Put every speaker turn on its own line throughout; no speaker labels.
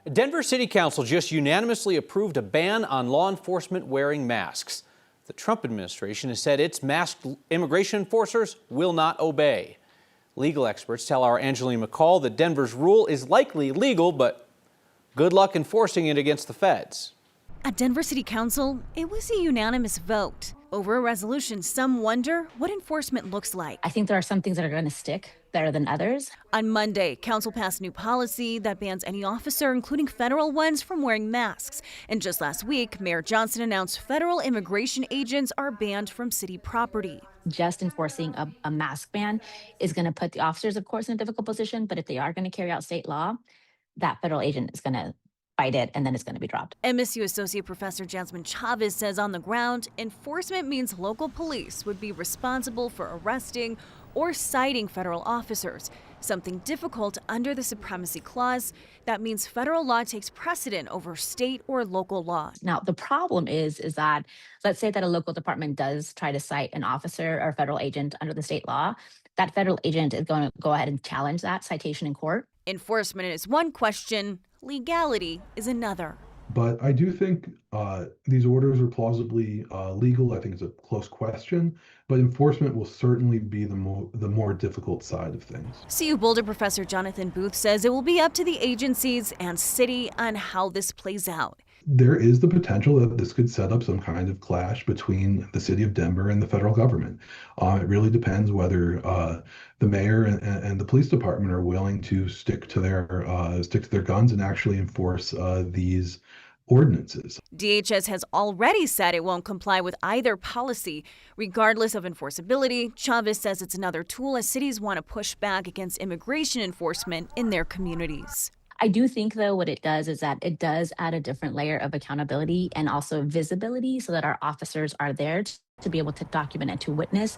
Denver City Council just unanimously approved a ban on law enforcement wearing masks. The Trump administration has said its masked immigration enforcers will not obey. Legal experts tell our Angeline McCall that Denver's rule is likely legal, but good luck enforcing it against the feds.
At Denver City Council, it was a unanimous vote over a resolution some wonder what enforcement looks like.
I think there are some things that are going to stick better than others.
On Monday, Council passed new policy that bans any officer, including federal ones, from wearing masks. And just last week, Mayor Johnson announced federal immigration agents are banned from city property.
Just enforcing a mask ban is going to put the officers, of course, in a difficult position. But if they are going to carry out state law, that federal agent is going to fight it, and then it's going to be dropped.
MSU Associate Professor Jasmine Chavez says on the ground, enforcement means local police would be responsible for arresting or citing federal officers, something difficult under the Supremacy Clause. That means federal law takes precedent over state or local law.
Now, the problem is that, let's say that a local department does try to cite an officer or federal agent under the state law. That federal agent is going to go ahead and challenge that citation in court.
Enforcement is one question, legality is another.
But I do think these orders are plausibly legal. I think it's a close question, but enforcement will certainly be the more difficult side of things.
CU Boulder professor Jonathan Booth says it will be up to the agencies and city on how this plays out.
There is the potential that this could set up some kind of clash between the city of Denver and the federal government. It really depends whether the mayor and the police department are willing to stick to their guns and actually enforce these ordinances.
DHS has already said it won't comply with either policy. Regardless of enforceability, Chavez says it's another tool as cities want to push back against immigration enforcement in their communities.
I do think, though, what it does is that it does add a different layer of accountability and also visibility so that our officers are there to be able to document and to witness.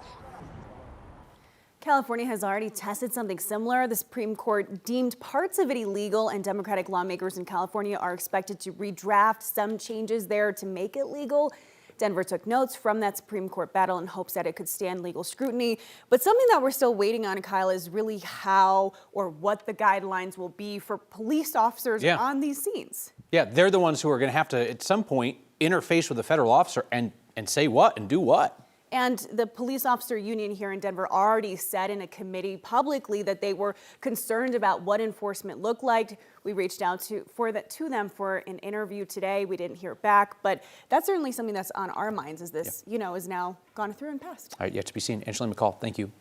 California has already tested something similar. The Supreme Court deemed parts of it illegal, and Democratic lawmakers in California are expected to redraft some changes there to make it legal. Denver took notes from that Supreme Court battle in hopes that it could stand legal scrutiny. But something that we're still waiting on, Kyle, is really how or what the guidelines will be for police officers on these scenes.
Yeah, they're the ones who are going to have to, at some point, interface with a federal officer and say what and do what.
And the police officer union here in Denver already said in a committee publicly that they were concerned about what enforcement looked like. We reached out to them for an interview today. We didn't hear back, but that's certainly something that's on our minds as this, is now gone through and passed.
All right, yet to be seen. Angeline McCall, thank you.